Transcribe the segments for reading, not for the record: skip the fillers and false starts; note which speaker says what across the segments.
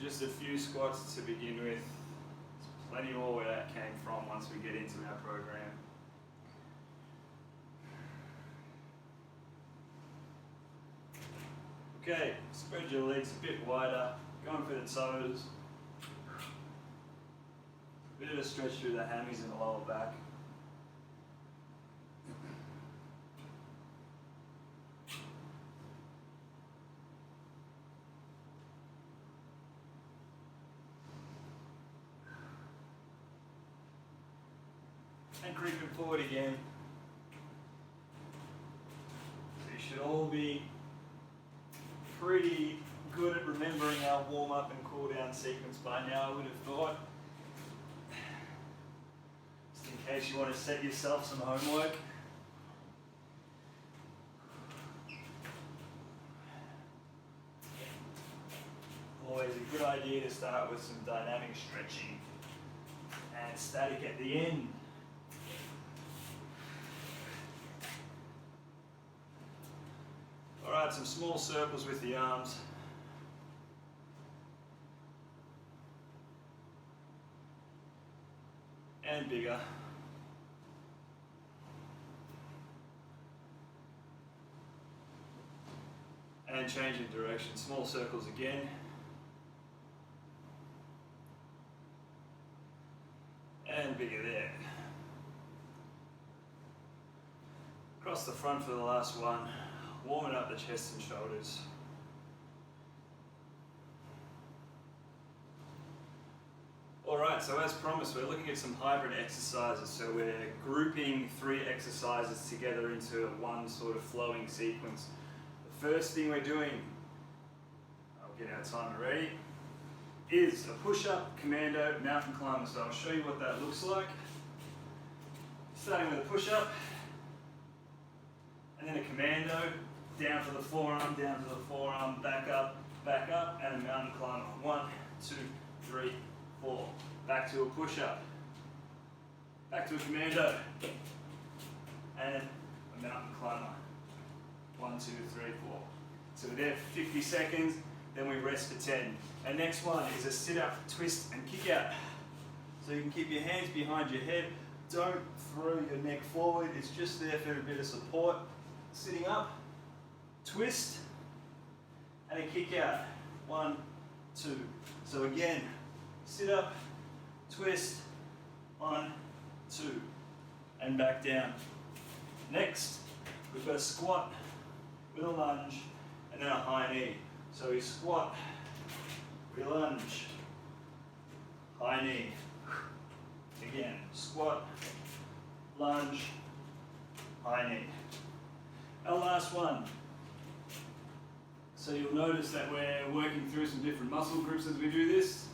Speaker 1: just a few squats to begin with. There's plenty more where that came from once we get into our program. Okay, spread your legs a bit wider, going for the toes. Bit of a stretch through the hammies and the lower back. And creeping forward again. So you should all be pretty good at remembering our warm up and cool down sequence by now, I would have thought. Just in case you want to set yourself some homework. Always a good idea to start with some dynamic stretching and static at the end. Alright, some small circles with the arms. And bigger. And changing direction. Small circles again. And bigger there. Across the front for the last one. Warming up the chest and shoulders. Alright, so as promised, we're looking at some hybrid exercises. So we're grouping 3 exercises together into one sort of flowing sequence. The first thing we're doing, I'll get our timer ready, is a push-up, commando, mountain climber. So I'll show you what that looks like. Starting with a push-up, and then a commando, down to the forearm, back up, and a mountain climber. 1, 2, 3, 4. Back to a push-up, back to a commando, and a mountain climber. 1, 2, 3, 4. So we're there for 50 seconds, then we rest for 10. And next one is a sit-up, twist, and kick out. So you can keep your hands behind your head. Don't throw your neck forward. It's just there for a bit of support. Sitting up, twist, and a kick out. 1, 2. So again, sit up, twist, 1, 2, and back down. Next, we've got a squat with a lunge and then a high knee. So we squat, we lunge, high knee. Again, squat, lunge, high knee. Our last one. So you'll notice that we're working through some different muscle groups as we do this.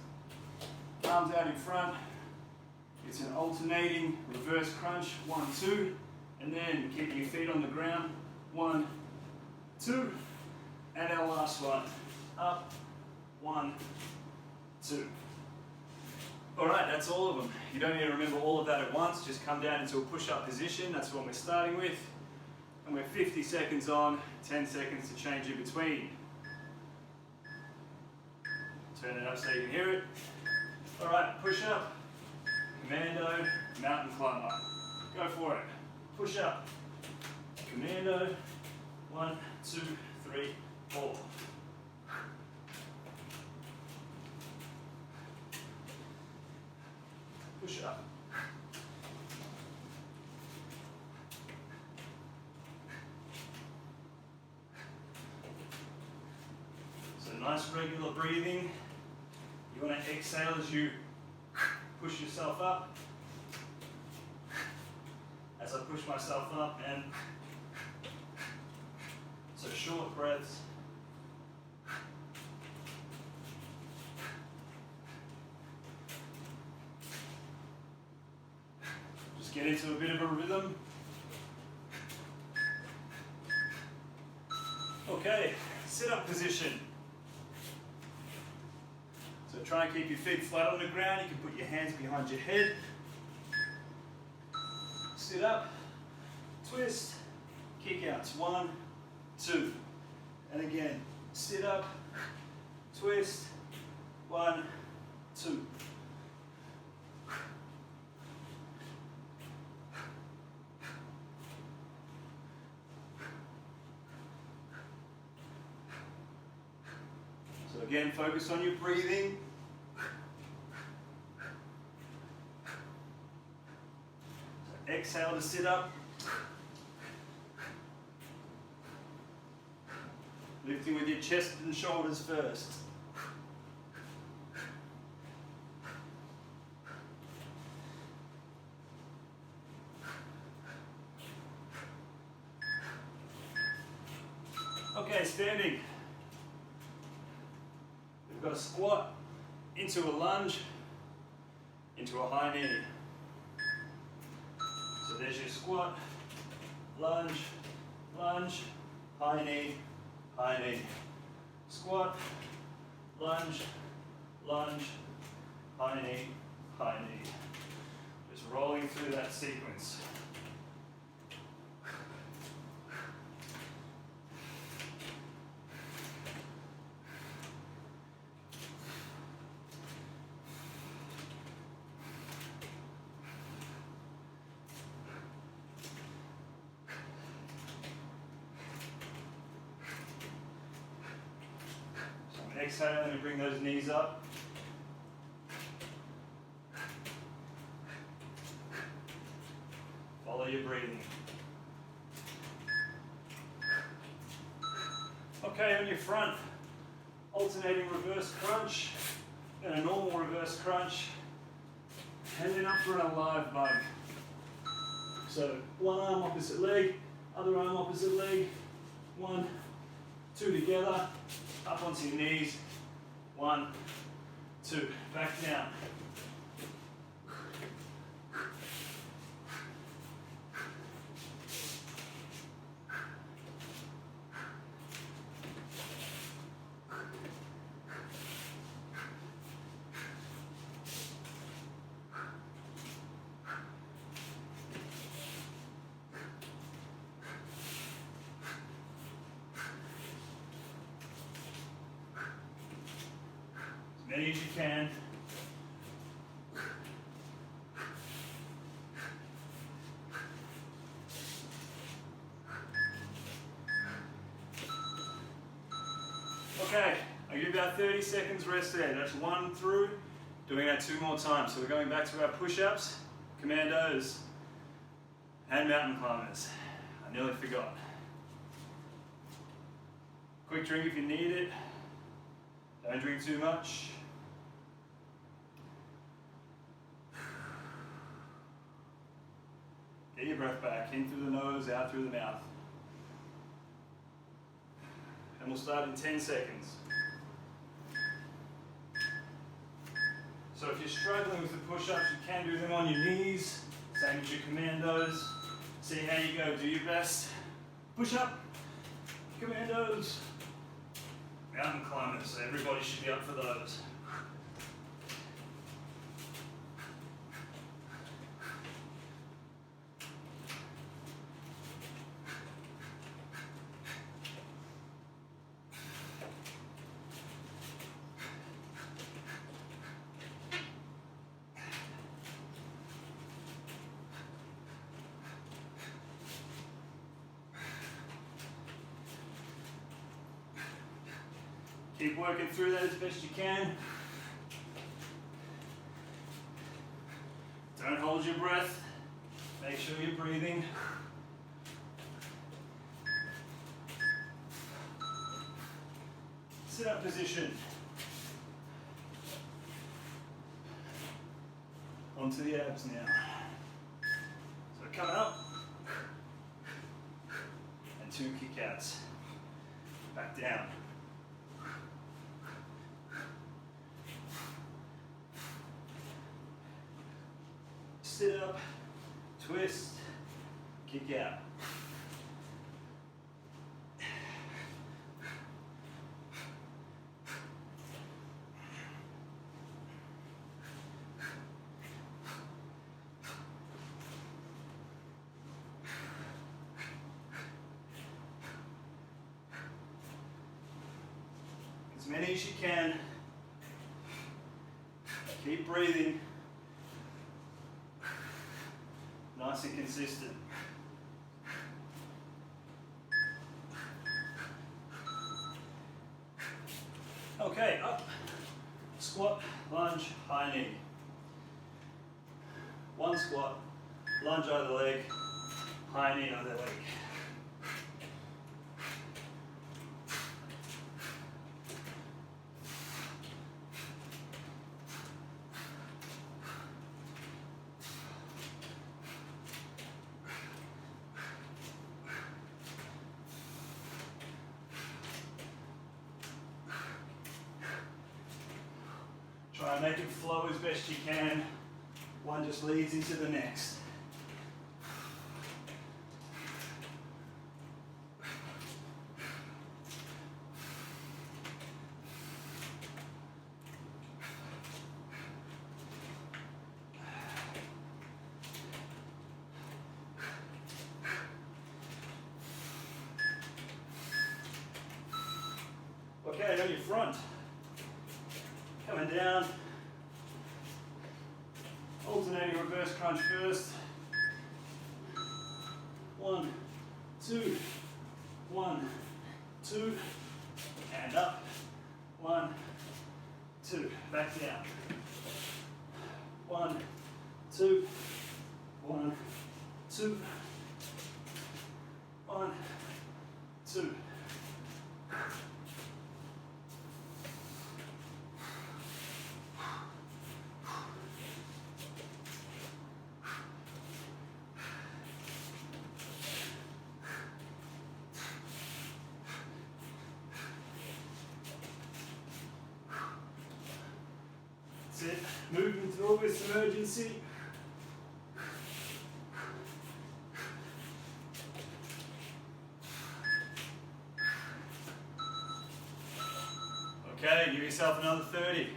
Speaker 1: Arms out in front. It's an alternating reverse crunch, 1, 2, and then keeping your feet on the ground, 1, 2, and our last one, up, 1, 2. Alright, that's all of them. You don't need to remember all of that at once, just come down into a push-up position, that's what we're starting with. And we're 50 seconds on, 10 seconds to change in between. Turn it up so you can hear it. Alright, push up, commando, mountain climber. Go for it. Push up, commando, 1, 2, 3, 4. Push up. So nice regular breathing. You want to exhale as you push yourself up. As I push myself up, and so short breaths. Just get into a bit of a rhythm. Okay, sit-up position. So try and keep your feet flat on the ground. You can put your hands behind your head. Sit up, twist, kick outs. 1, 2. And again, sit up, twist, 1, 2. So again, focus on your breathing. So exhale to sit up. Lifting with your chest and shoulders first. Okay, standing. We've got a squat, into a lunge, into a high knee. So there's your squat, lunge, lunge, high knee, high knee. Squat, lunge, lunge, high knee, high knee. Just rolling through that sequence. Exhale and bring those knees up. Follow your breathing. Okay, on your front, alternating reverse crunch and a normal reverse crunch, and then up for a live bug. So one arm opposite leg, other arm opposite leg, 1, 2 together. Up onto your knees, 1, 2, back down. Many as you can. Okay, I'll give you about 30 seconds rest there. That's 1 through, doing that 2 more times. So we're going back to our push-ups, commandos, and mountain climbers. I nearly forgot. Quick drink if you need it. Don't drink too much. Get your breath back, in through the nose, out through the mouth. And we'll start in 10 seconds. So if you're struggling with the push-ups, you can do them on your knees, same as your commandos. See how you go, do your best. Push up, commandos, mountain climbers, so everybody should be up for those. Keep working through that as best you can. Don't hold your breath. Make sure you're breathing. Sit up position. Onto the abs now. So come up. And 2 kick outs. Back down. Sit up, twist, kick out. As many as you can. Keep breathing. Nice and consistent. Okay, up. Squat, lunge, high knee. One squat, lunge either leg, high knee other leg. Try and make it flow as best you can. One just leads into the next. Okay, on your front. Coming down. Alternating reverse crunch first. 1, 2, 1, 2, and up. 1, 2, back down. 1, 2, 1, 2, 1, 2. That's it. Moving through with some urgency. Okay, give yourself another 30.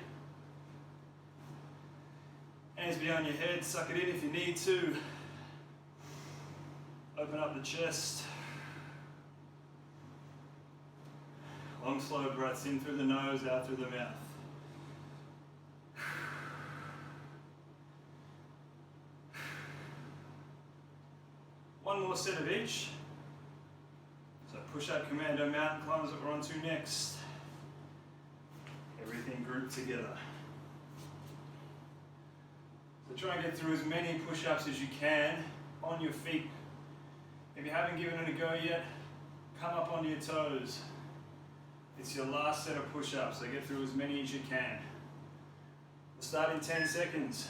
Speaker 1: Hands behind your head, suck it in if you need to. Open up the chest. Long, slow breaths in through the nose, out through the mouth. One more set of each. So push-up, commando, mountain climbers that we're on to next. Everything grouped together. So try and get through as many push-ups as you can on your feet. If you haven't given it a go yet, come up onto your toes. It's your last set of push-ups, so get through as many as you can. We'll start in 10 seconds.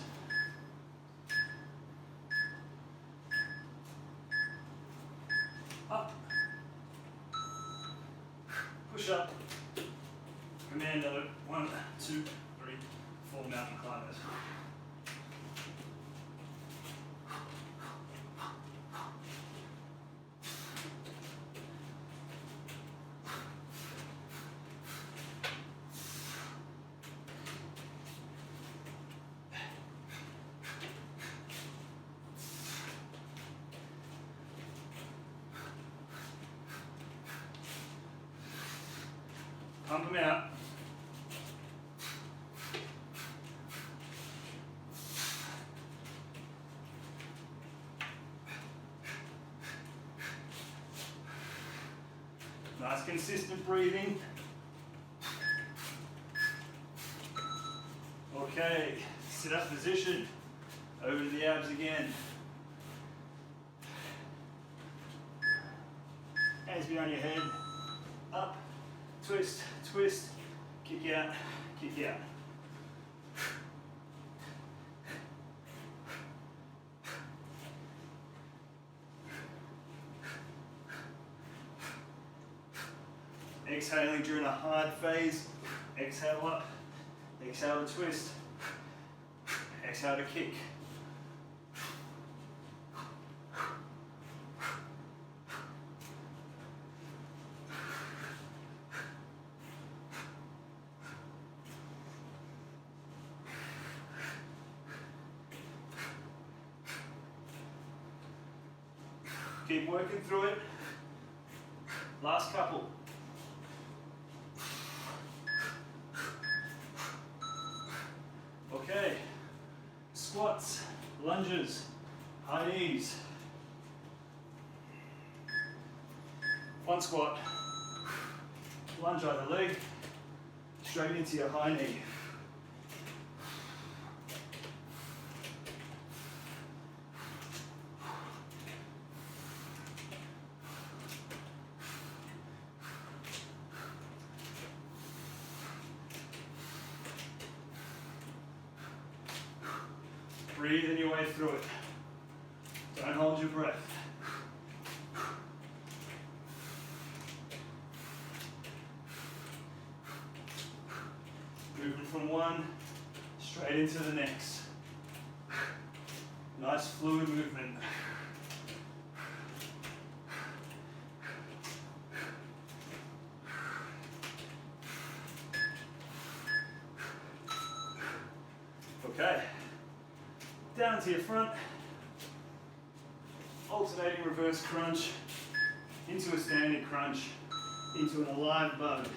Speaker 1: Up. Push up. Commando. 1, 2, 3, 4 mountain climbers. Pump them out. Nice consistent breathing. Okay, sit up position. Over to the abs again. Hands behind your head. Up, twist, twist, kick out, kick out. Exhaling during a hard phase, exhale up, exhale to twist, exhale to kick. Keep working through it. Last couple. Okay, lunges, high knees. One squat, lunge either leg, straight into your high knee. Breathing your way through it. Don't hold your breath. Moving from one straight into the next. Nice fluid movement. Okay. Down to your front, alternating reverse crunch, into a standing crunch, into an alive bug.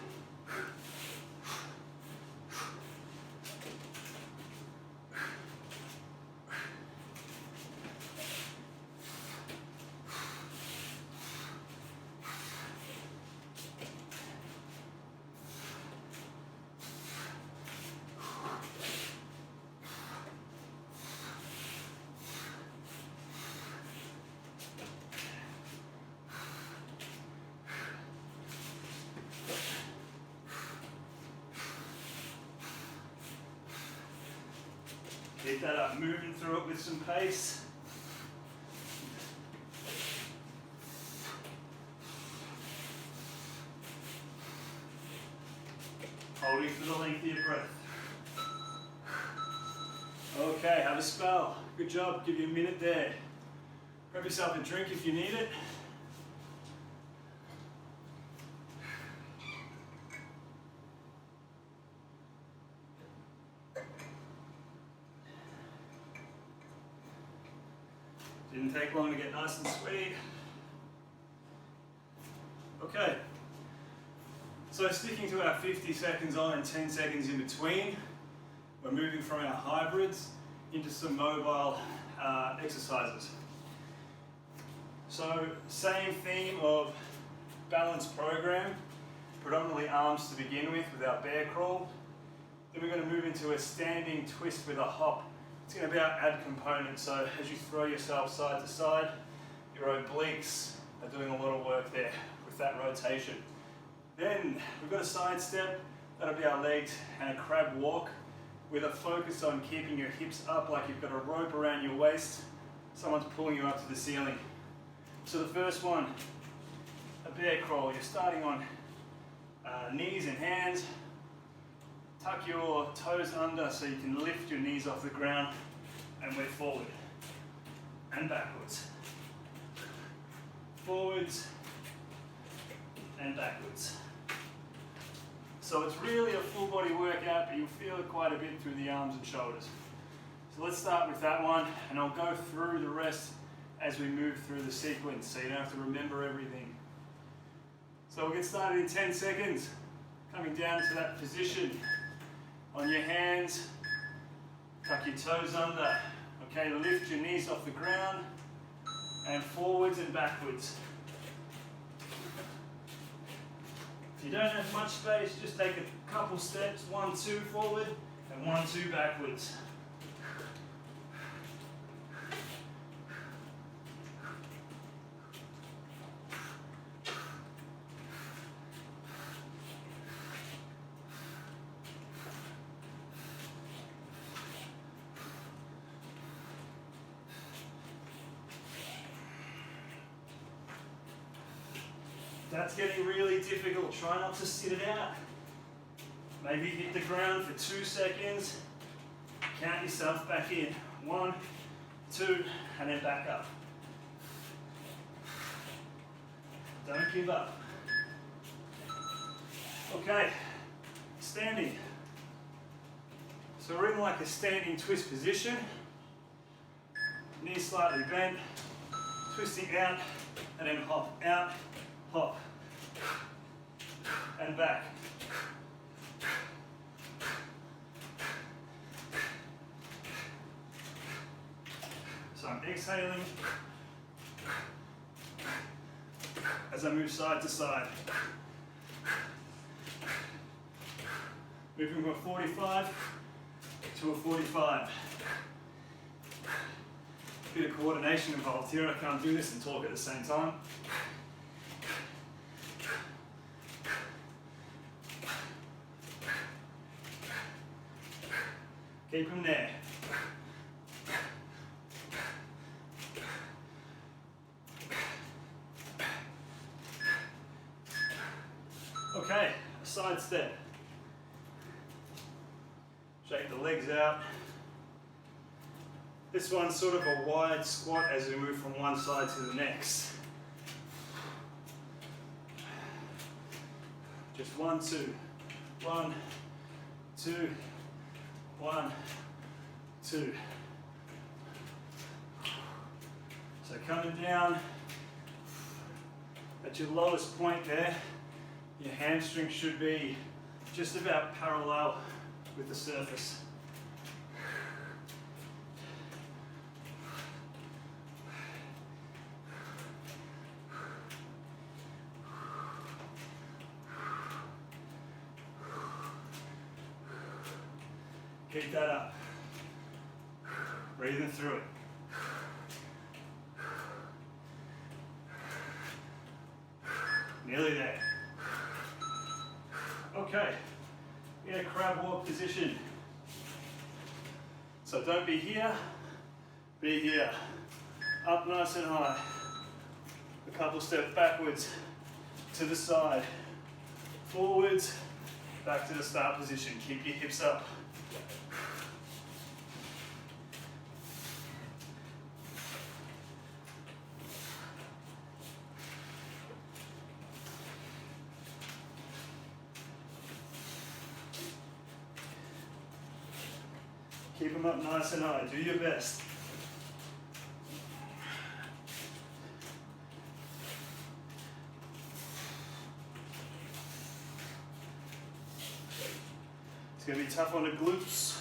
Speaker 1: Keep that up, moving through it with some pace. Holding for the length of your breath. Okay, have a spell. Good job, give you a minute there. Grab yourself a drink if you need it. Didn't take long to get nice and sweaty. Okay, so sticking to our 50 seconds on and 10 seconds in between, we're moving from our hybrids into some mobile exercises. So same theme of balanced program, predominantly arms to begin with our bear crawl. Then we're going to move into a standing twist with a hop. It's going to be our ab component, so as you throw yourself side to side, your obliques are doing a lot of work there with that rotation. Then we've got a side step, that'll be our legs, and a crab walk with a focus on keeping your hips up like you've got a rope around your waist, someone's pulling you up to the ceiling. So the first one, a bear crawl. You're starting on knees and hands. Tuck your toes under so you can lift your knees off the ground, and we're forward and backwards. Forwards and backwards. So it's really a full body workout, but you'll feel it quite a bit through the arms and shoulders. So let's start with that one, and I'll go through the rest as we move through the sequence, so you don't have to remember everything. So we'll get started in 10 seconds. Coming down to that position. On your hands, tuck your toes under. Okay, lift your knees off the ground, and forwards and backwards. If you don't have much space, just take a couple steps, 1, 2 forward, and 1, 2 backwards. That's getting really difficult. Try not to sit it out. Maybe hit the ground for 2 seconds. Count yourself back in. 1, 2, and then back up. Don't give up. Okay, standing. So we're in like a standing twist position. Knees slightly bent, twisting out, and then hop out, hop, and back. So I'm exhaling as I move side to side. Moving from a 45 to a 45. Bit of coordination involved here. I can't do this and talk at the same time. Keep them there. Okay, a side step. Shake the legs out. This one's sort of a wide squat as we move from one side to the next. Just 1, 2, 1, 2, 1, 2. So coming down at your lowest point there, your hamstring should be just about parallel with the surface. Keep that up. Breathing through it. Nearly there. Okay, in a crab walk position. So don't be here, be here. Up nice and high. A couple steps backwards to the side. Forwards, back to the start position. Keep your hips up. Keep them up nice and high. Do your best. It's going to be tough on the glutes.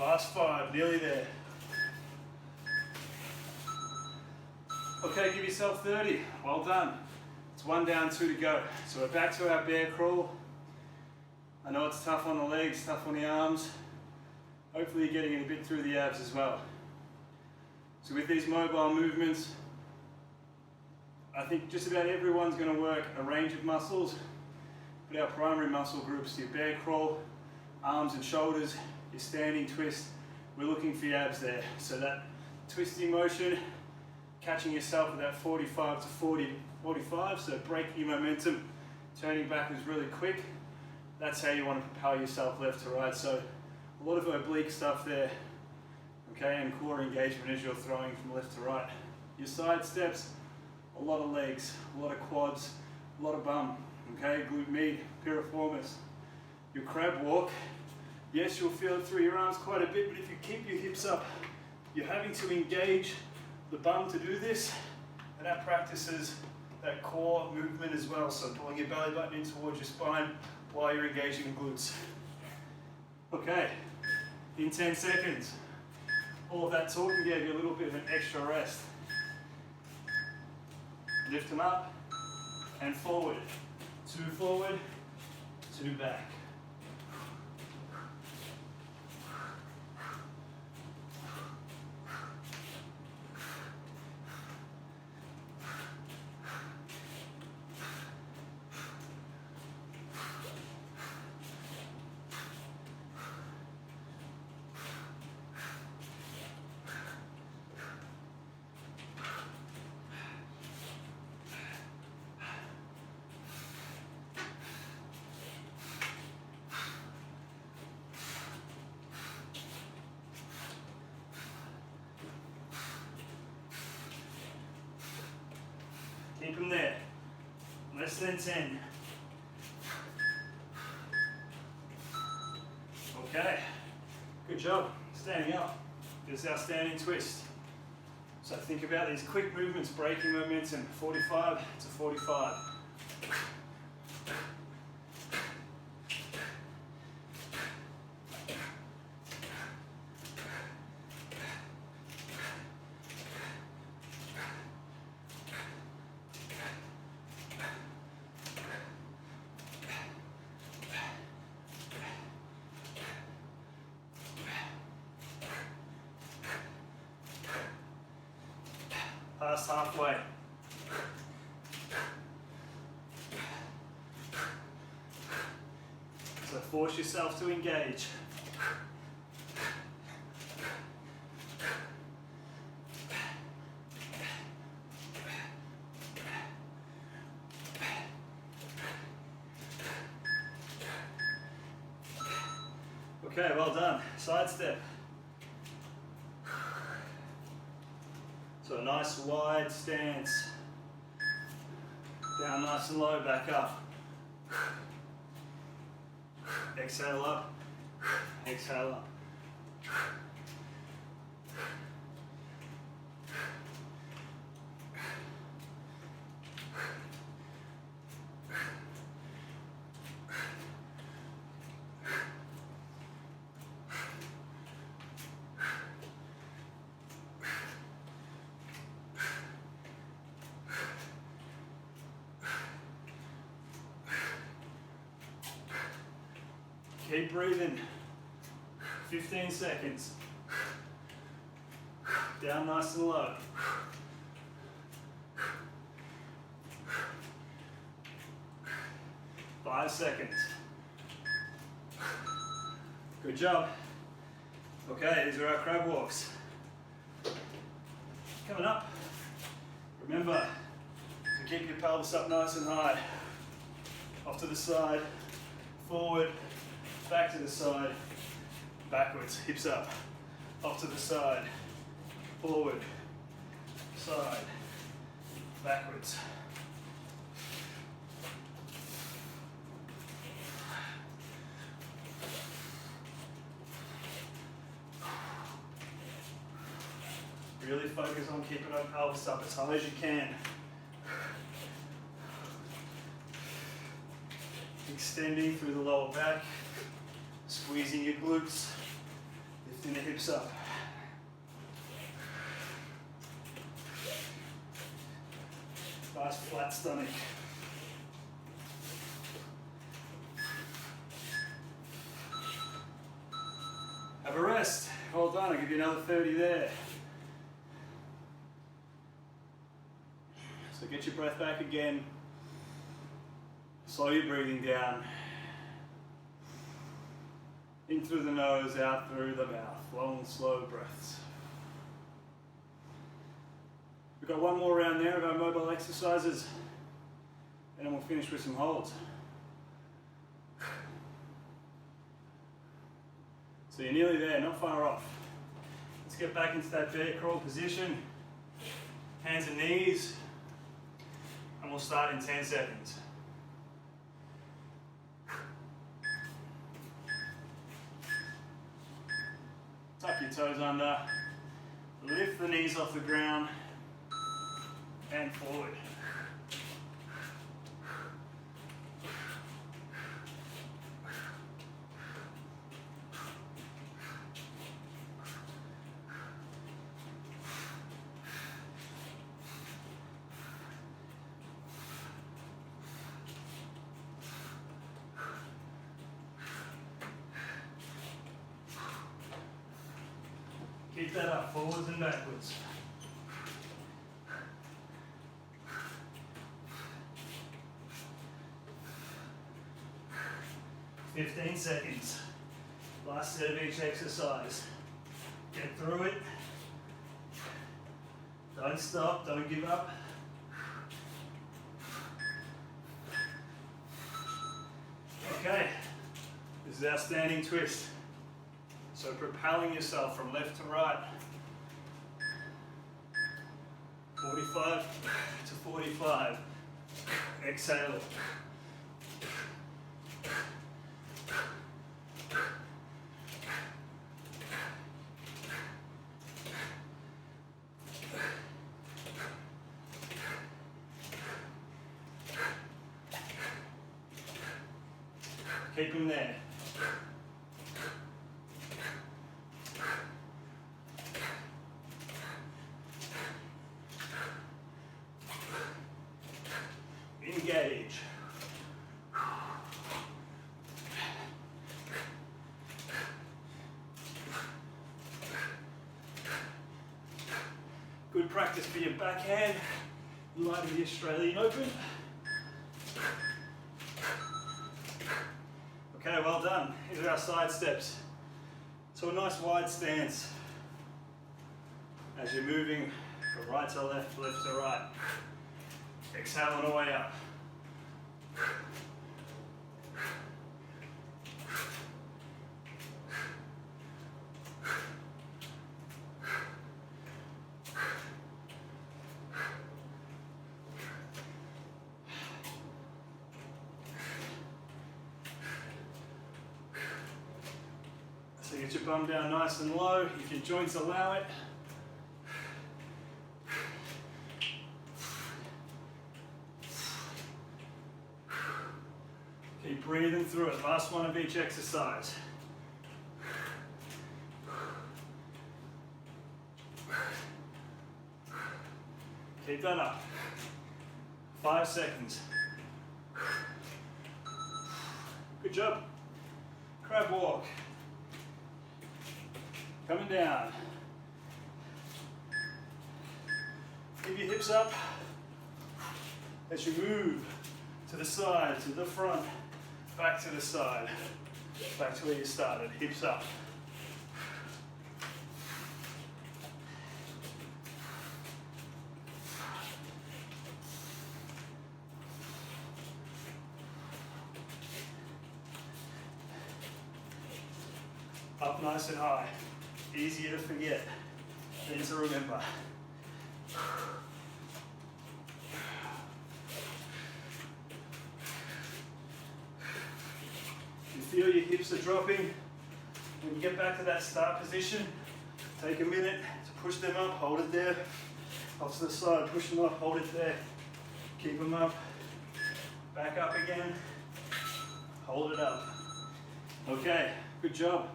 Speaker 1: Last 5, nearly there. Okay, give yourself 30. Well done. It's 1 down, 2 to go. So we're back to our bear crawl. I know it's tough on the legs, tough on the arms. Hopefully you're getting it a bit through the abs as well. So with these mobile movements, I think just about everyone's going to work a range of muscles, but our primary muscle groups, your bear crawl, arms and shoulders, your standing twist, we're looking for your abs there. So that twisting motion, catching yourself at that 45 to 45, so breaking your momentum, turning backwards really quick. That's how you want to propel yourself left to right. So a lot of oblique stuff there, okay, and core engagement as you're throwing from left to right. Your side steps, a lot of legs, a lot of quads, a lot of bum, okay, glute med, piriformis. Your crab walk, yes, you'll feel it through your arms quite a bit, but if you keep your hips up, you're having to engage the bum to do this, and that practices that core movement as well, so pulling your belly button in towards your spine while you're engaging the glutes. Okay, in 10 seconds, all of that talking gave you a little bit of an extra rest. Lift them up and forward. 2 forward, 2 back. Keep them there. Less than 10. Okay. Good job. Standing up. This is our standing twist. So think about these quick movements, breaking momentum, 45 to 45. Last halfway. So force yourself to engage. Okay, well done. Side step. So a nice wide stance. Down nice and low, back up. Exhale up. Exhale up. Keep breathing. 15 seconds. Down nice and low. Five seconds. Good job. Okay, these are our crab walks. Coming up, remember to keep your pelvis up nice and high. Off to the side, forward, back to the side, backwards, hips up, off to the side, forward, side, backwards. Really focus on keeping our pelvis up as high as you can. Extending through the lower back. Squeezing your glutes, lifting the hips up. Nice flat stomach. Have a rest. Well done, I'll give you another 30 there. So get your breath back again. Slow your breathing down. In through the nose, out through the mouth. Long, slow breaths. We've got one more round there of our mobile exercises, and then we'll finish with some holds. So you're nearly there, not far off. Let's get back into that bear crawl position. Hands and knees, and we'll start in 10 seconds. Tuck your toes under, lift the knees off the ground, and forward. Keep that up, forwards and backwards. "15 seconds. Last set of each exercise. Get through it. Don't stop, don't give up. Okay, this is our standing twist. So propelling yourself from left to right. 45 to 45. Exhale. Keep them there. Engage. Good practice for your backhand in light of the Australian Open. Okay, well done. These are our side steps. So a nice wide stance as you're moving from right to left, left to right. Exhale on the way up. So get your bum down nice and low, if your joints allow it. Keep breathing through it, last one of each exercise. Keep that up. 5 seconds. Good job. Crab walk. Coming down. Keep your hips up as you move to the side, to the front, back to the side, back to where you started, hips up. Up nice and high. Easier to forget than to remember. You feel your hips are dropping. When you get back to that start position, take a minute to push them up, hold it there. Off to the side, push them up, hold it there. Keep them up. Back up again. Hold it up. Okay, good job.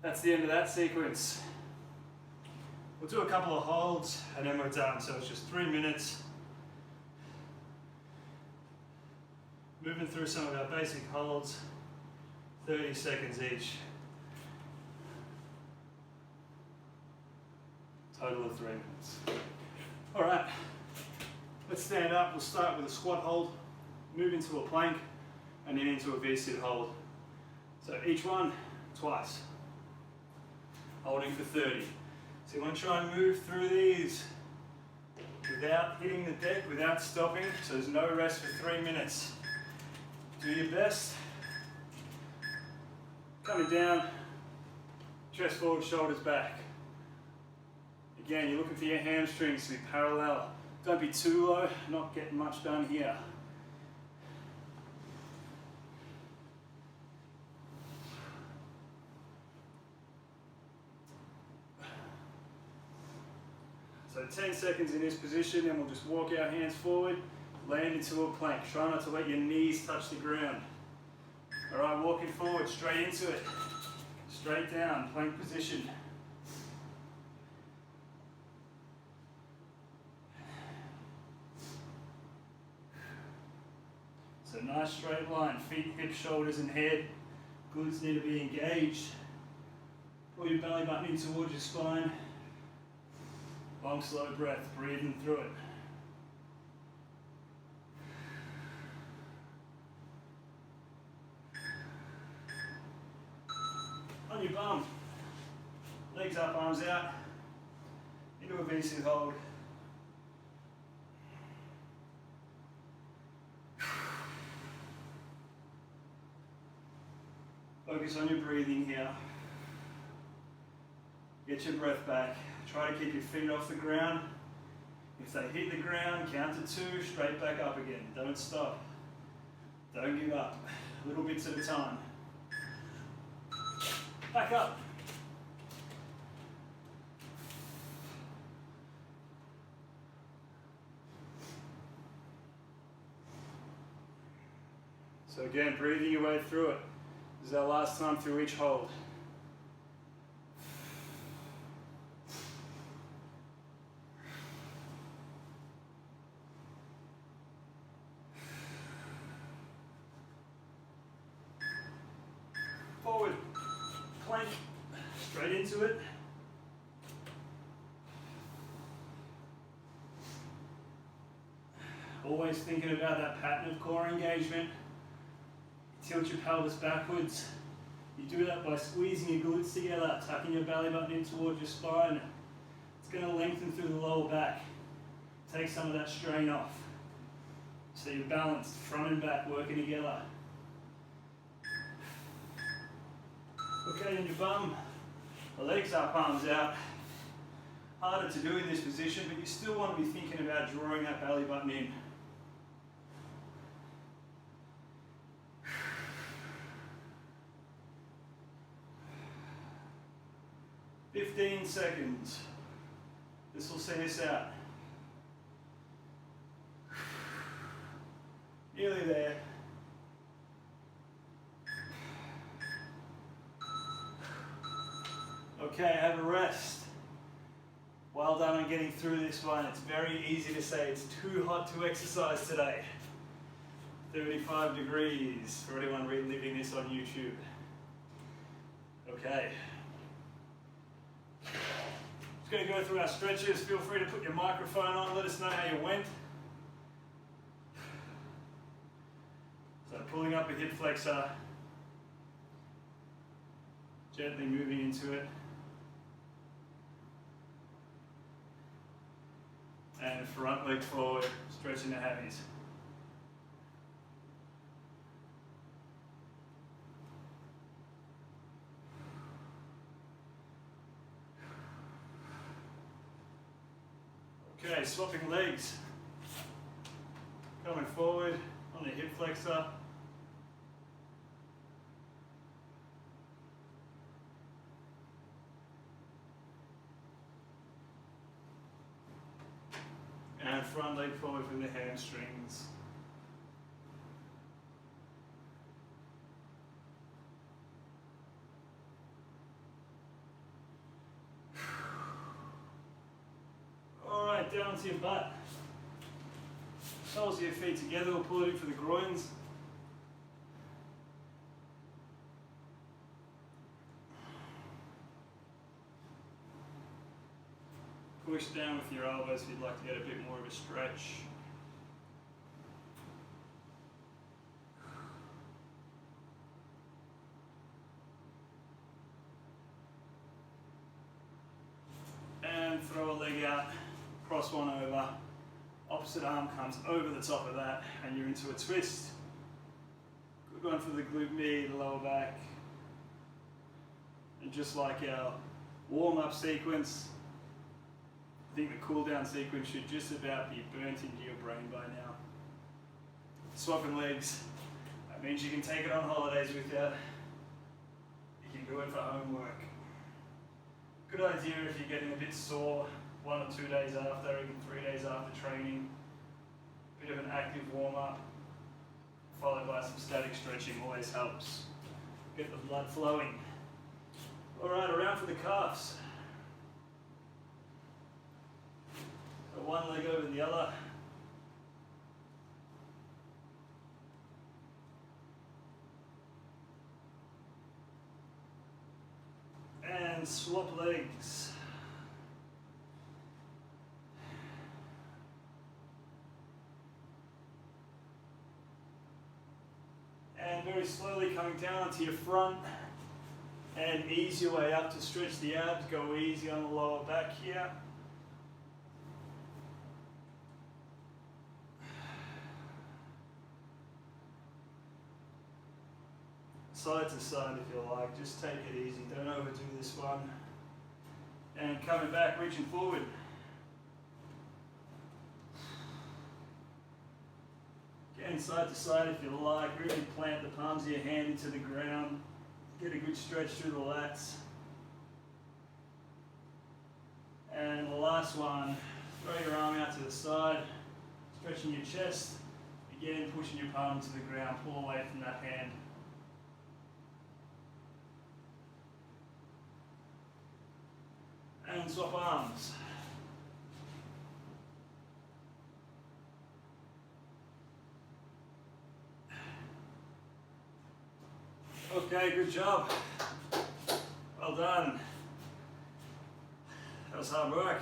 Speaker 1: That's the end of that sequence. We'll do a couple of holds and then we're done. So it's just 3 minutes. Moving through some of our basic holds, 30 seconds each. Total of 3 minutes. All right, let's stand up. We'll start with a squat hold, move into a plank, and then into a V-sit hold. So each one, twice. Holding for 30. So you want to try and move through these without hitting the deck, without stopping. So there's no rest for 3 minutes. Do your best. Coming down, chest forward, shoulders back. Again, you're looking for your hamstrings to be parallel. Don't be too low, not getting much done here. So 10 seconds in this position, and we'll just walk our hands forward, land into a plank. Try not to let your knees touch the ground. All right, walking forward, straight into it. Straight down, plank position. So nice straight line, feet, hips, shoulders, and head. Glutes need to be engaged. Pull your belly button in towards your spine. Long, slow breath, breathing through it. On your bum, legs up, arms out, into a V-sit hold. Focus on your breathing here. Get your breath back. Try to keep your feet off the ground. If they hit the ground, count to 2, straight back up again. Don't stop. Don't give up. Little bits at a time. Back up. So again, breathing your way through it. This is our last time through each hold. Forward, plank, straight into it. Always thinking about that pattern of core engagement. Tilt your pelvis backwards. You do that by squeezing your glutes together, tucking your belly button in towards your spine. It's going to lengthen through the lower back. Take some of that strain off. So you're balanced, front and back working together. Okay, in your bum, the legs up, palms out. Harder to do in this position, but you still want to be thinking about drawing that belly button in. "15 seconds. This will see us out. Nearly there. Okay, have a rest. Well done on getting through this one. It's very easy to say it's too hot to exercise today. 35 degrees for anyone reliving this on YouTube. Okay. Just going to go through our stretches. Feel free to put your microphone on. Let us know how you went. So pulling up a hip flexor. Gently moving into it. And front leg forward, stretching the hammies. Okay, swapping legs. Coming forward on the hip flexor. And front leg forward from the hamstrings. All right, down to your butt. Soles of your feet together, we'll pull it in for the groins. Push down with your elbows if you'd like to get a bit more of a stretch. And throw a leg out, cross one over. Opposite arm comes over the top of that and you're into a twist. Good one for the glute med, the lower back. And just like our warm-up sequence, I think the cool down sequence should just about be burnt into your brain by now. Swapping legs, that means you can take it on holidays with you. You can do it for homework. Good idea if you're getting a bit sore 1 or 2 days after, even 3 days after training. Bit of an active warm up, followed by some static stretching always helps. Get the blood flowing. All right, around for the calves. So one leg over the other. And swap legs. And very slowly coming down to your front and ease your way up to stretch the abs. Go easy on the lower back here. Side to side if you like, just take it easy, don't overdo this one. And coming back, reaching forward. Again, side to side if you like, really plant the palms of your hand into the ground. Get a good stretch through the lats. And the last one, throw your arm out to the side, stretching your chest. Again, pushing your palm to the ground, pull away from that hand. And swap arms. Okay, good job. Well done. That was hard work.